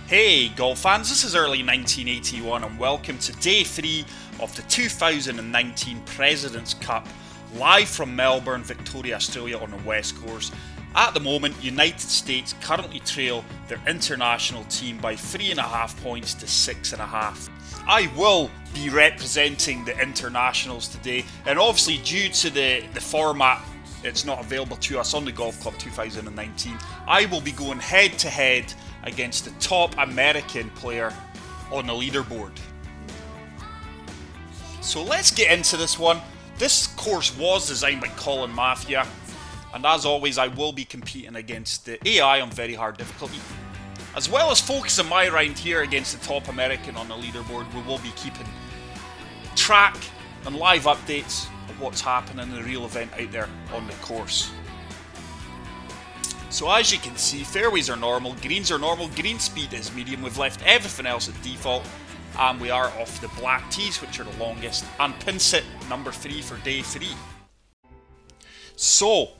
Hey golf fans, this is early 1981 and welcome to day 3 of the 2019 President's Cup, live from Melbourne, Victoria, Australia on the West Coast. At the moment, United States currently trail their international team by 3.5 points to 6.5. I will be representing the internationals today, and obviously due to the format, it's not available to us on the Golf Club 2019. I will be going head to head against the top American player on the leaderboard. So let's get into this one. This course was designed by Colin Mafia, and as always I will be competing against the AI on very hard difficulty. As well as focusing my round here against the top American on the leaderboard, we will be keeping track and live updates of what's happening in the real event out there on the course. So as you can see, fairways are normal, greens are normal, green speed is medium. We've left everything else at default, and we are off the black tees, which are the longest, and pin sit number 3 for day 3. So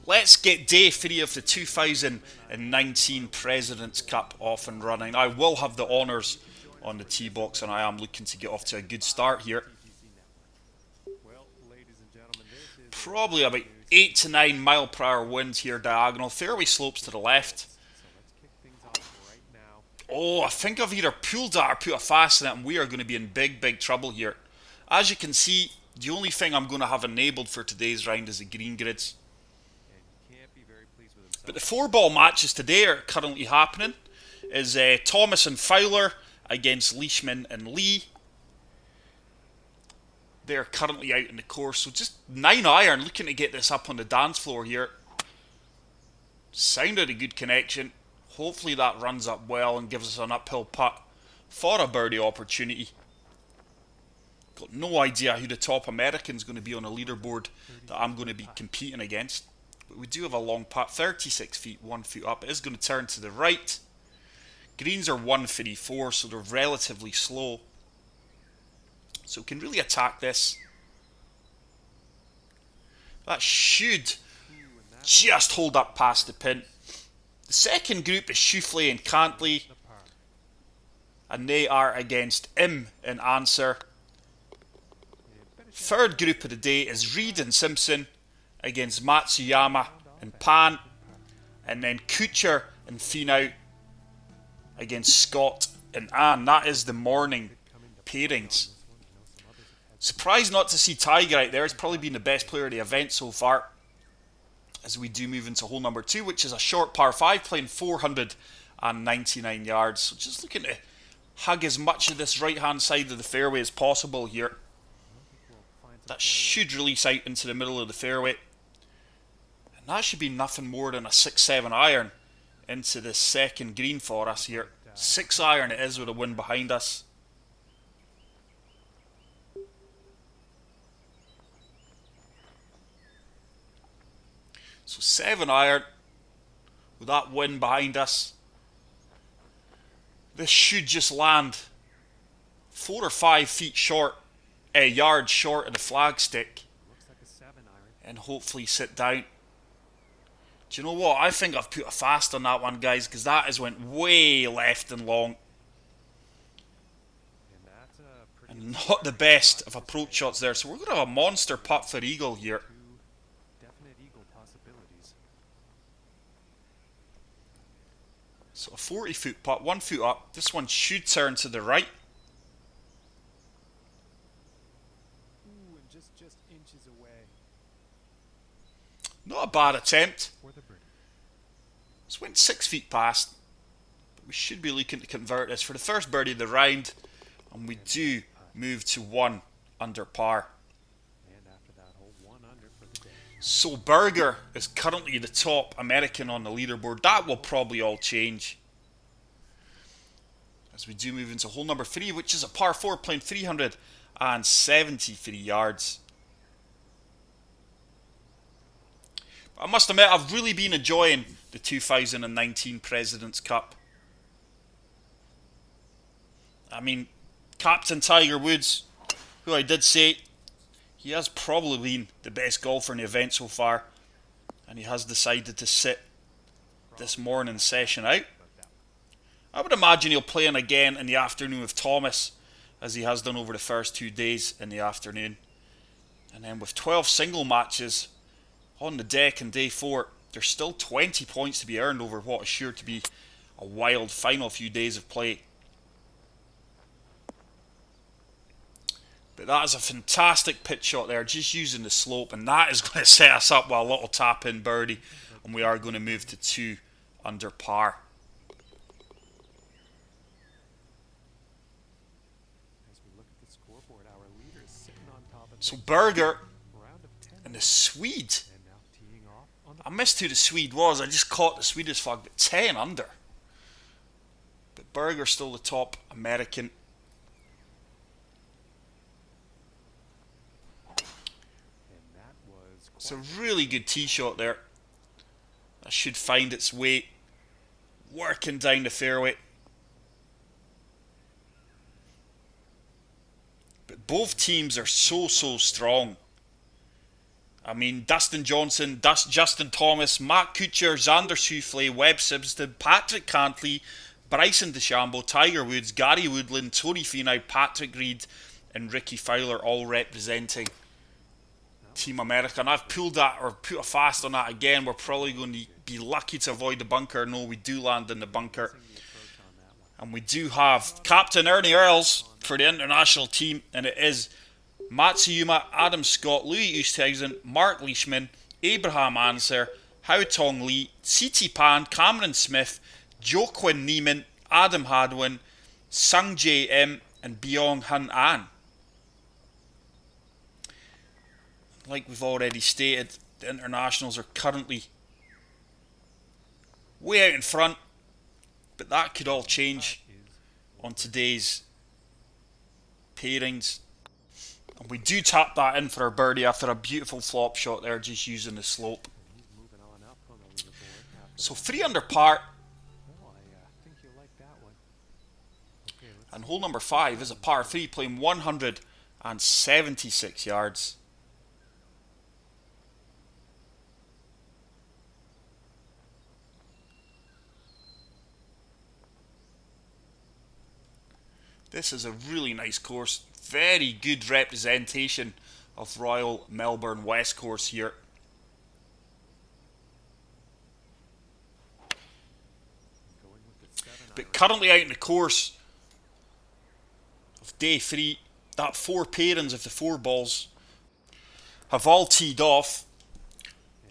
let's get day 3 of the 2019 President's Cup off and running. I will have the honours on the tee box, and I am looking to get off to a good start here. Probably about 8 to 9 mile per hour winds here diagonal. Fairway slopes to the left. Oh, I think I've either pulled that or put a fast in it, and we are going to be in big trouble here. As you can see, the only thing I'm going to have enabled for today's round is the green grids. But the 4-ball matches today are currently happening. Is Thomas and Fowler against Leishman and Lee. They're currently out in the course, so just 9 iron, looking to get this up on the dance floor here. Sounded a good connection. Hopefully that runs up well and gives us an uphill putt for a birdie opportunity. Got no idea who the top American's going to be on the leaderboard that I'm going to be competing against. But we do have a long putt, 36 feet, 1 foot up. It is going to turn to the right. Greens are 134, so they're relatively slow. So we can really attack this. That should just hold up past the pin. The second group is Schauffele and Cantley, and they are against Im and Answer. Third group of the day is Reed and Simpson against Matsuyama and Pan, and then Kuchar and Finau against Scott and Ann. That is the morning pairings. Surprised not to see Tiger out there. He's probably been the best player of the event so far. As we do move into hole number 2, which is a short par 5, playing 499 yards. So just looking to hug as much of this right hand side of the fairway as possible here. That should release out into the middle of the fairway. And that should be nothing more than a 6-7 iron into the second green for us here. 6 iron it is with a wind behind us. So 7 iron with that wind behind us. This should just land 4 or 5 feet short, a yard short of the flagstick, and hopefully sit down. Do you know what? I think I've put a fast on that one, guys, because that has went way left and long. And not the best of approach shots there. So we're going to have a monster putt for eagle here. So a 40-foot putt, 1 foot up. This one should turn to the right. Ooh, and just inches away. Not a bad attempt. This went 6 feet past. But we should be looking to convert this for the first birdie of the round. And we do move to 1 under par. So Berger is currently the top American on the leaderboard. That will probably all change as we do move into hole number 3, which is a par 4, playing 373 yards. But I must admit, I've really been enjoying the 2019 President's Cup. I mean, Captain Tiger Woods, who I did say, he has probably been the best golfer in the event so far, and he has decided to sit this morning session out. I would imagine he'll play in again in the afternoon with Thomas, as he has done over the first 2 days in the afternoon. And then with 12 single matches on the deck in day 4, there's still 20 points to be earned over what is sure to be a wild final few days of play. But that is a fantastic pitch shot there, just using the slope, and that is going to set us up with a little tap-in birdie, and we are going to move to 2 under par. So Berger and the Swede. I missed who the Swede was. I just caught the Swedish flag, but 10 under. But Berger still the top American. It's a really good tee shot there. That should find its way working down the fairway. But both teams are so strong. I mean, Dustin Johnson, Justin Thomas, Matt Kuchar, Xander Schauffele, Webb Simpson, Patrick Cantley, Bryson DeChambeau, Tiger Woods, Gary Woodland, Tony Finau, Patrick Reed and Ricky Fowler all representing Team America. And I've pulled that, or put a fast on that again. We're probably going to be lucky to avoid the bunker. No, we do land in the bunker. And we do have Captain Ernie Earls for the international team, and it is Matsuyama, Adam Scott, Louis Oosthuizen, Mark Leishman, Abraham Anser, Hao Tong Lee, C.T. Pan, Cameron Smith, Joaquin Niemann, Adam Hadwin, Sung Jae Im, and Byung Hun An. Like we've already stated, the internationals are currently way out in front, but that could all change on today's pairings. And we do tap that in for our birdie after a beautiful flop shot there, just using the slope. So 3 under par. And hole number 5 is a par 3, playing 176 yards. This is a really nice course. Very good representation of Royal Melbourne West Course here. But currently out in the course of day 3, that 4 pairings of the 4 balls have all teed off,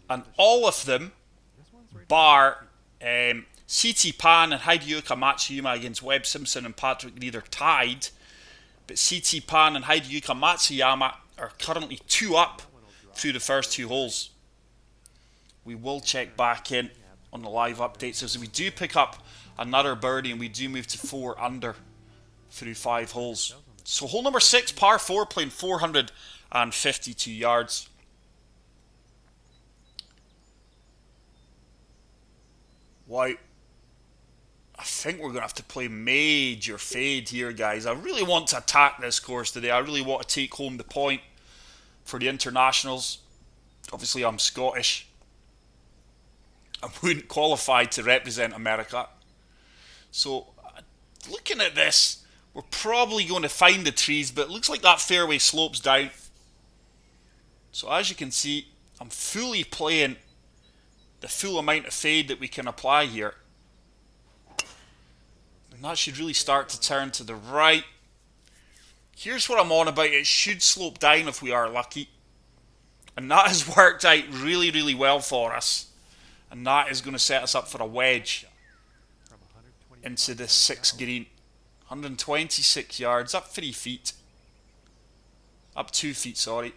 and all of them, bar C.T. Pan and Hideyuki Matsuyama against Webb Simpson and Patrick Reed, are tied. But C.T. Pan and Hideyuki Matsuyama are currently 2 up through the first 2 holes. We will check back in on the live updates as we do pick up another birdie and we do move to 4 under through 5 holes. So hole number 6, par 4, playing 452 yards. Wow. I think we're going to have to play major fade here, guys. I really want to attack this course today. I really want to take home the point for the internationals. Obviously, I'm Scottish. I wouldn't qualify to represent America. So, looking at this, we're probably going to find the trees, but it looks like that fairway slopes down. So, as you can see, I'm fully playing the full amount of fade that we can apply here. And that should really start to turn to the right. Here's what I'm on about. It should slope down if we are lucky. And that has worked out really well for us. And that is going to set us up for a wedge into the 6th green. 126 yards, up 3 feet. Up 2 feet, sorry.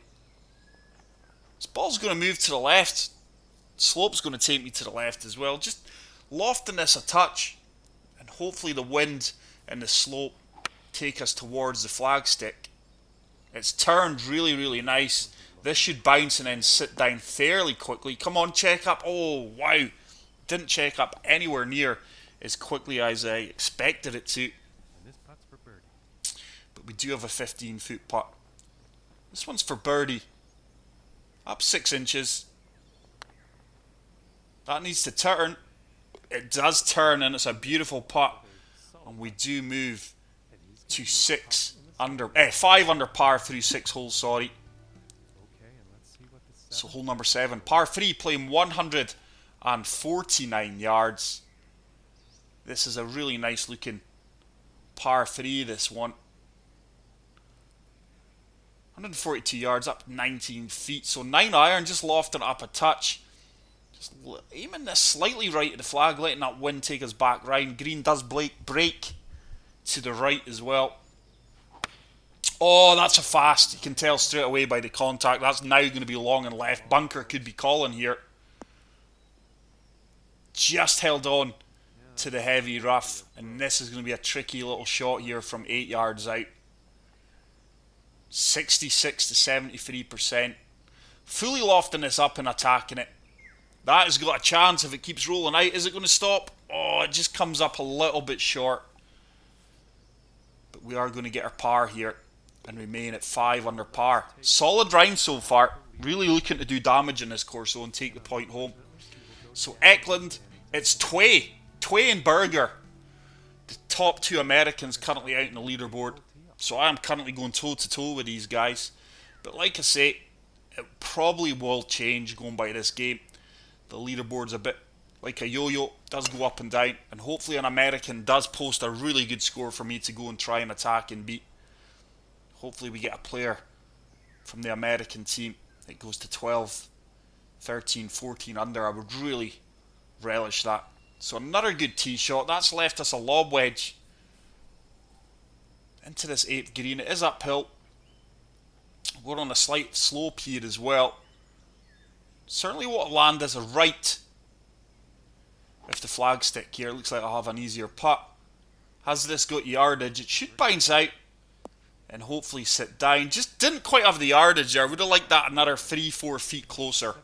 This ball's going to move to the left. Slope's going to take me to the left as well. Just lofting this a touch. And hopefully the wind and the slope take us towards the flagstick. It's turned really nice. This should bounce and then sit down fairly quickly. Come on, check up. Oh, wow. Didn't check up anywhere near as quickly as I expected it to. But we do have a 15-foot putt. This one's for birdie. Up 6 inches. That needs to turn. It does turn, and it's a beautiful putt And we do move to 5 under par through 6 holes, sorry. So hole number 7, par 3, playing 149 yards. This is a really nice looking par 3, this one. 142 yards, up 19 feet. So 9 iron, just lofting it up a touch. Just aiming this slightly right of the flag, letting that wind take us back round. Green does break to the right as well. Oh, that's a fast. You can tell straight away by the contact. That's now going to be long and left. Bunker could be calling here. Just held on to the heavy rough. And this is going to be a tricky little shot here from 8 yards out. 66 to 73%. Fully lofting this up and attacking it. That has got a chance if it keeps rolling out. Is it going to stop? Oh, it just comes up a little bit short. But we are going to get our par here and remain at 5 under par. Solid round so far. Really looking to do damage in this course though and take the point home. So Eklund, it's Tway and Berger, the top 2 Americans currently out in the leaderboard. So I am currently going toe to toe with these guys. But like I say, it probably will change going by this game. The leaderboard's a bit like a yo-yo, does go up and down, and hopefully an American does post a really good score for me to go and try and attack and beat. Hopefully we get a player from the American team that goes to 12, 13, 14 under. I would really relish that. So another good tee shot. That's left us a lob wedge into this 8th green. It is uphill. We're on a slight slope here as well. Certainly won't land as a right if the flag stick here. Looks like I'll have an easier putt. Has this got yardage? It should bounce out and hopefully sit down. Just didn't quite have the yardage there. Would have liked that another 3-4 feet closer.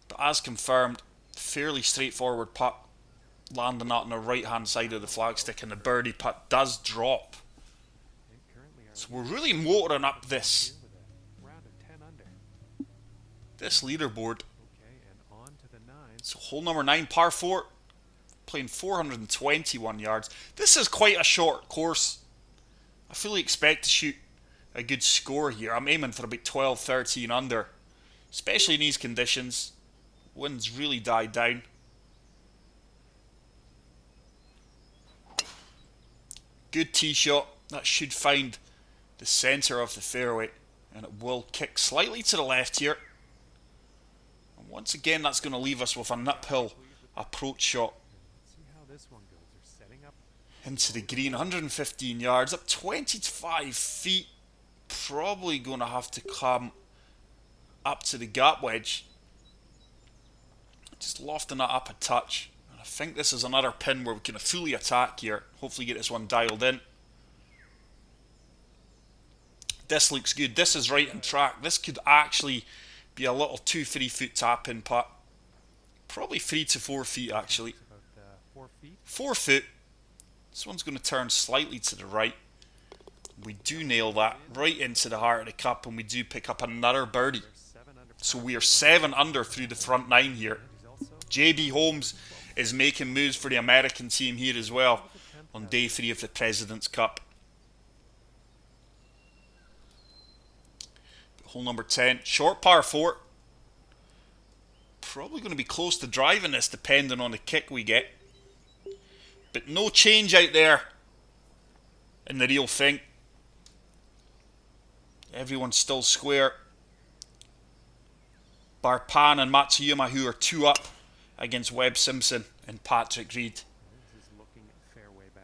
But as confirmed, fairly straightforward putt. Landing that on the right hand side of the flagstick, and the birdie putt does drop. So we're really motoring up this leaderboard. So hole number 9, par 4, playing 421 yards. This is quite a short course. I fully expect to shoot a good score here. I'm aiming for about 12, 13 under, especially in these conditions. Wind's really died down. Good tee shot. That should find the centre of the fairway, and it will kick slightly to the left here. And once again, that's going to leave us with an uphill approach shot into the green. 115 yards, up 25 feet. Probably going to have to come up to the gap wedge. Just lofting that up a touch. And I think this is another pin where we can fully attack here. Hopefully get this one dialed in. This looks good. This is right on track. This could actually be a little 2-3 foot tap in putt. Probably 3 to 4 feet actually. 4 foot. This one's going to turn slightly to the right. We do nail that right into the heart of the cup, and we do pick up another birdie. So we are 7 under through the front 9 here. JB Holmes is making moves for the American team here as well on day 3 of the President's Cup. Hole number 10, short par 4. Probably going to be close to driving this depending on the kick we get. But no change out there in the real thing. Everyone's still square. Bar Pan and Matsuyama, who are 2 up against Webb Simpson and Patrick Reed.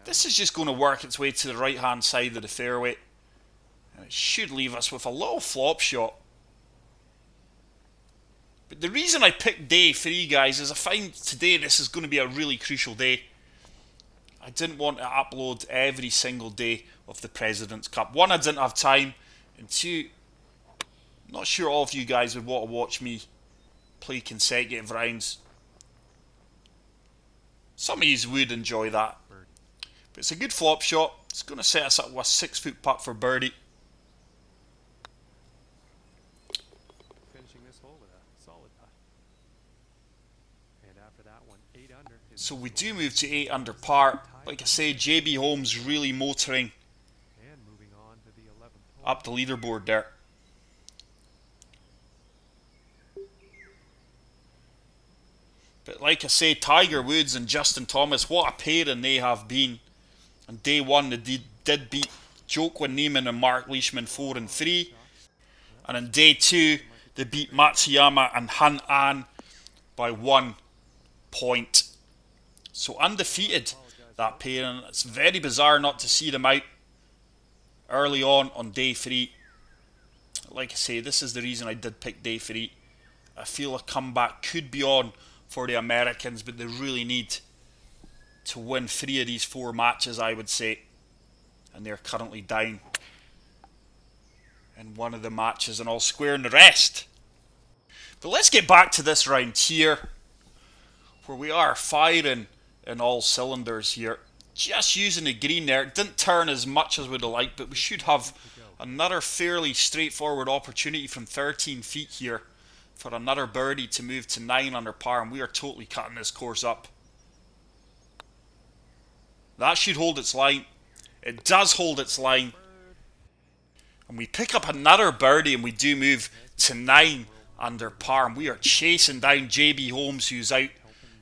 This is just going to work its way to the right hand side of the fairway. And it should leave us with a little flop shot. But the reason I picked day 3, guys, is I find today this is going to be a really crucial day. I didn't want to upload every single day of the President's Cup. 1, I didn't have time. And 2, I'm not sure all of you guys would want to watch me play consecutive rounds. Some of you would enjoy that. But it's a good flop shot. It's going to set us up with a 6 foot putt for birdie. Finishing this hole with a solid putt. And after that one, 8 under. So we do move to 8 under par. Like I say, JB Holmes really motoring And moving on to the 11th hole. up the leaderboard there. But like I say, Tiger Woods and Justin Thomas, what a pairing they have been. On day one, they did beat Joaquin Niemann and Mark Leishman 4 and 3. And on day two, they beat Matsuyama and Han An by 1 point. So undefeated, that pairing. It's very bizarre not to see them out early on day 3. Like I say, this is the reason I did pick day 3. I feel a comeback could be on for the Americans, but they really need to win 3 of these 4 matches, I would say. And they're currently down in one of the matches and all square in the rest. But let's get back to this round here, where we are firing in all cylinders here. Just using the green there. It didn't turn as much as we'd have liked, but we should have another fairly straightforward opportunity from 13 feet here for another birdie to move to 9 under par, and we are totally cutting this course up. That should hold its line. It does hold its line. And we pick up another birdie and we do move to 9 under par. And we are chasing down JB Holmes, who's out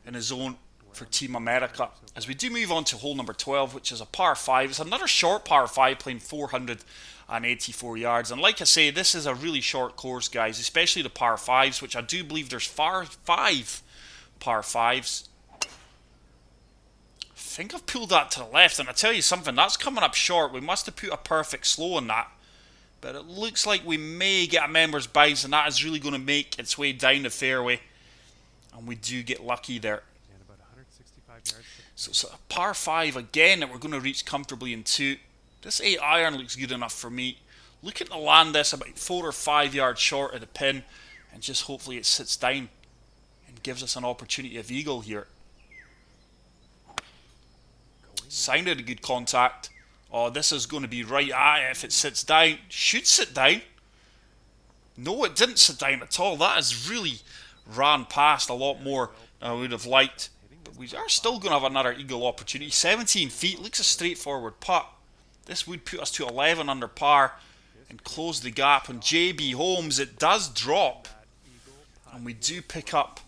in his own for Team America. As we do move on to hole number 12, which is a par 5. It's another short par 5 playing 484 yards. And like I say, this is a really short course, guys, especially the par 5s, which I do believe there's 5 par 5s. I think I've pulled that to the left, and I tell you something, that's coming up short. We must have put a perfect slow on that, but it looks like we may get a members bounce, and that is really going to make its way down the fairway, and we do get lucky there. And about 165 yards. So it's a par 5 again that we're going to reach comfortably in 2. This 8 iron looks good enough for me. Looking to land this about 4 or 5 yards short of the pin, and just hopefully it sits down and gives us an opportunity of eagle here. Sounded a good contact. Oh, this is going to be right at it if it sits down. Should sit down. No, it didn't sit down at all. That has really ran past a lot more than I would have liked. But we are still going to have another eagle opportunity. 17 feet, looks a straightforward putt. This would put us to 11 under par and close the gap. And JB Holmes, it does drop. And we do pick up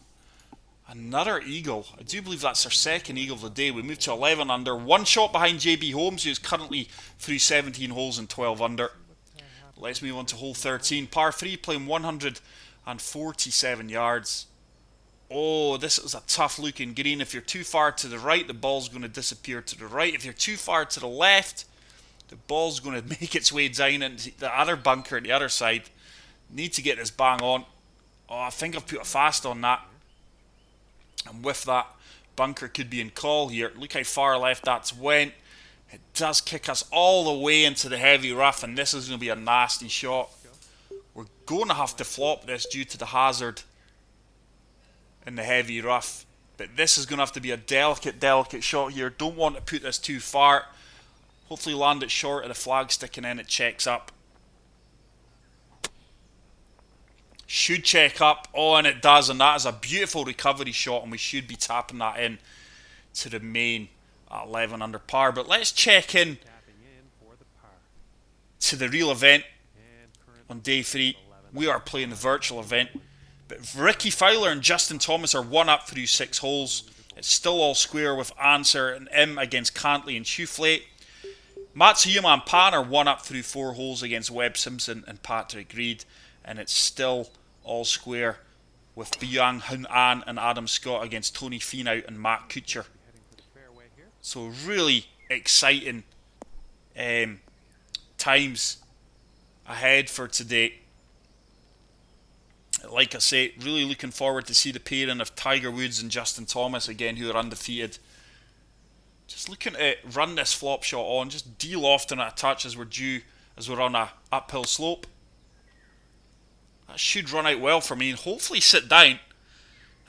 another eagle. I do believe that's our second eagle of the day. We move to 11 under. 1 shot behind JB Holmes, who's currently through 17 holes and 12 under. Let's move on to hole 13. Par 3 playing 147 yards. Oh, this is a tough looking green. If you're too far to the right, the ball's going to disappear to the right. If you're too far to the left, the ball's going to make its way down into the other bunker at the other side. Need to get this bang on. Oh, I think I've put a fast on that. And with that, bunker could be in call here. Look how far left that's went. It does kick us all the way into the heavy rough, and this is going to be a nasty shot. We're going to have to flop this due to the hazard in the heavy rough. But this is going to have to be a delicate shot here. Don't want to put this too far. Hopefully land it short of the flag stick and then it checks up. Should check up. Oh, and it does, and that is a beautiful recovery shot, and we should be tapping that in to the main at 11 under par. But let's check in to the real event on day 3. We are playing the virtual event. But Ricky Fowler and Justin Thomas are 1 up through 6 holes. It's still all square with Answer and M against Cantley and Schuflete. Matsuyama and Pan are 1 up through 4 holes against Webb Simpson and Patrick Reed. And it's still all square with Byung Hun An and Adam Scott against Tony Finau and Matt Kuchar. So really exciting times ahead for today. Like I say, really looking forward to see the pairing of Tiger Woods and Justin Thomas again, who are undefeated. Just looking to run this flop shot on, just deal often at a touch as we're on a uphill slope. That should run out well for me and hopefully sit down.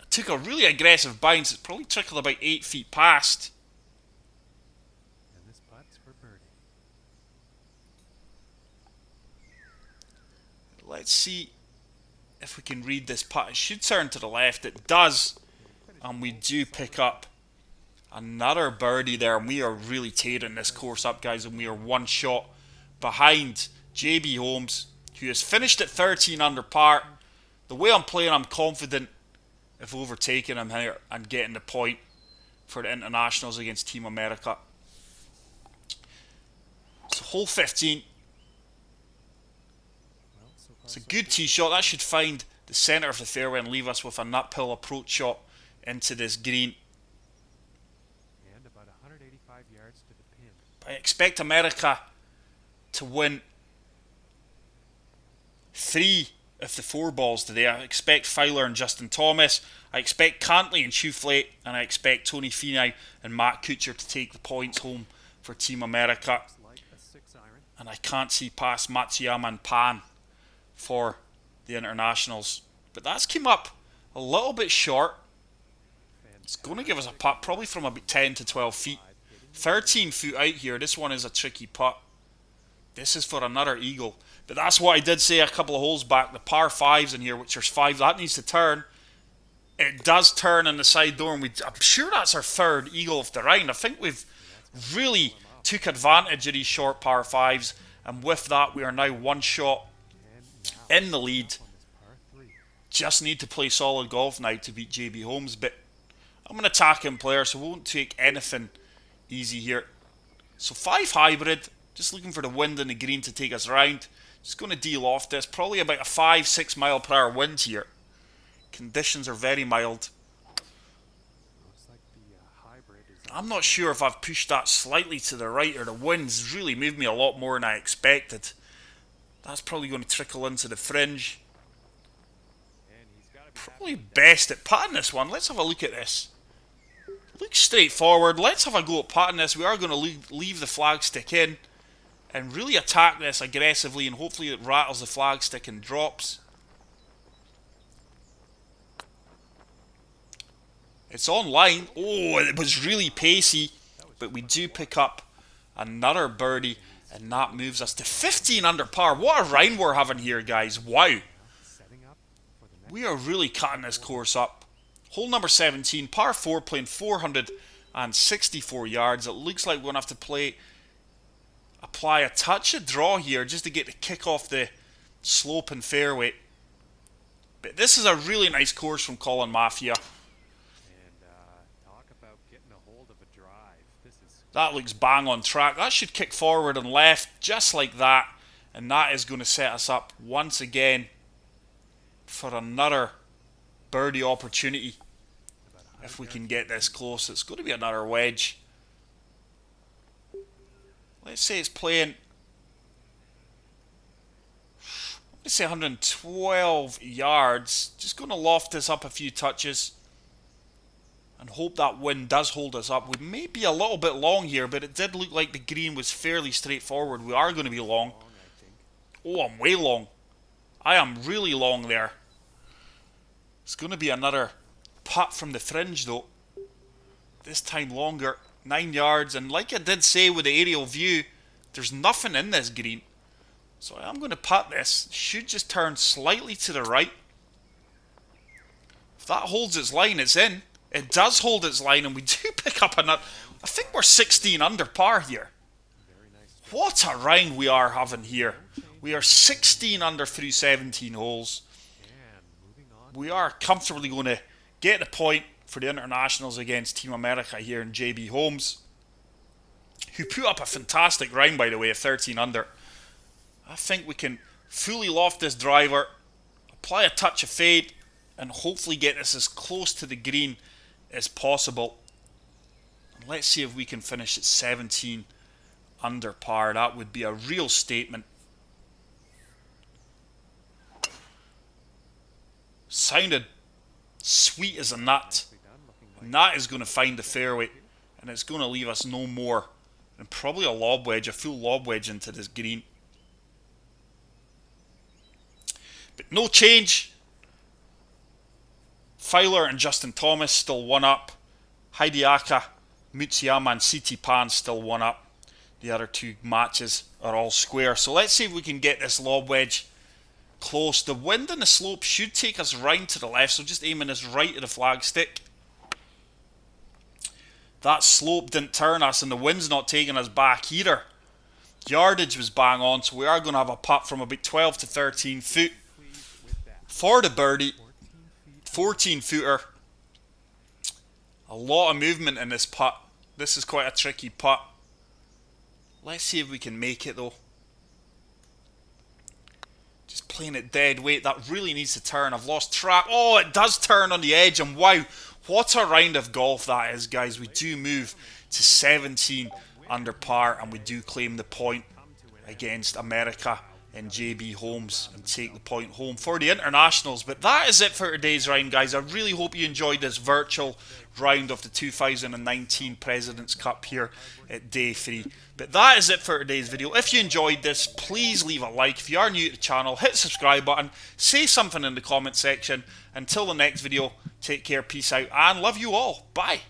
I took a really aggressive bounce. It probably trickled about 8 feet past. And this putt's for birdie. Let's see if we can read this putt. It should turn to the left. It does. And we do pick up Another birdie there, and we are really tearing this course up, guys, and we are one shot behind JB Holmes, who has finished at 13 under par. The way I'm playing, I'm confident of overtaking him here and getting the point for the internationals against Team America. So hole 15. It's a good tee shot. That should find the centre of the fairway and leave us with a nutpill approach shot into this green. And about 185 yards to the pin. I expect America to win 3 of the 4 balls today. I expect Fowler and Justin Thomas. I expect Cantley and Schauffele, and I expect Tony Finau and Matt Kuchar to take the points home for Team America. And I can't see past Matsuyama and Pan for the internationals. But that's came up a little bit short. It's going to give us a putt probably from about 10 to 12 feet. 13 foot out here. This one is a tricky putt. This is for another eagle. But that's what I did say a couple of holes back. The par 5s in here, which there's 5. That needs to turn. It does turn in the side door. And I'm sure that's our 3rd eagle of the round. I think we've really took advantage of these short par 5s. And with that, we are now one shot in the lead. Just need to play solid golf now to beat JB Holmes. But I'm an attacking player, so we won't take anything easy here. So 5 hybrid. Just looking for the wind and the green to take us round. Just going to deal off this. Probably about a 5-6 mile per hour wind here. Conditions are very mild. I'm not sure if I've pushed that slightly to the right or the wind's really moved me a lot more than I expected. That's probably going to trickle into the fringe. Probably best at putting this one. Let's have a look at this. Looks straightforward. Let's have a go at putting this. We are going to leave the flagstick in and really attack this aggressively, and hopefully it rattles the flagstick and drops. It's online. Oh, it was really pacey, but we do pick up another birdie, and that moves us to 15 under par. What a round we're having here, guys. Wow. We are really cutting this course up. Hole number 17, par 4, playing 464 yards. It looks like we're going to have to apply a touch of draw here just to get the kick off the slope and fairway. But this is a really nice course from Colin Mafia. That looks bang on track. That should kick forward and left just like that. And that is going to set us up once again for another birdie opportunity. If we can get this close, it's going to be another wedge. Let's say it's playing, let's say 112 yards. Just going to loft this up a few touches and hope that wind does hold us up. We may be a little bit long here, but it did look like the green was fairly straightforward. We are going to be long. Oh, I'm way long. I am really long there. It's going to be another putt from the fringe though. This time longer, 9 yards. And like I did say with the aerial view, there's nothing in this green. So I'm going to putt this. Should just turn slightly to the right. If that holds its line, it's in. It does hold its line, and we do pick up another. I think we're 16 under par here. What a round we are having here. We are 16 under through 17 holes. We are comfortably going to get the point for the internationals against Team America here in JB Holmes, who put up a fantastic round, by the way, of 13 under. I think we can fully loft this driver, apply a touch of fade, and hopefully get this as close to the green as possible. And let's see if we can finish at 17 under par. That would be a real statement. Sounded sweet as a nut. And that is going to find the fairway. And it's going to leave us no more than probably a lob wedge, a full lob wedge into this green. But no change. Fowler and Justin Thomas still one up. Hideaka, Matsuyama and CT Pan still one up. The other two matches are all square. So let's see if we can get this lob wedge close. The wind and the slope should take us round to the left, so just aiming this right at the flagstick. That slope didn't turn us, and the wind's not taking us back either. Yardage was bang on, so we are going to have a putt from about 12 to 13 foot for the birdie. 14 footer. A lot of movement in this putt. This is quite a tricky putt. Let's see if we can make it though. Just playing it dead weight. That really needs to turn. I've lost track. Oh, it does turn on the edge, and wow, what a round of golf that is, guys. We do move to 17 under par, and we do claim the point against America and JB Holmes and take the point home for the internationals. But that is it for today's round, guys. I really hope you enjoyed this virtual round of the 2019 President's Cup here at day 3. But that is it for today's video. If you enjoyed this, please leave a like. If you are new to the channel, hit the subscribe button, say something in the comment section. Until the next video, take care, peace out, and love you all. Bye.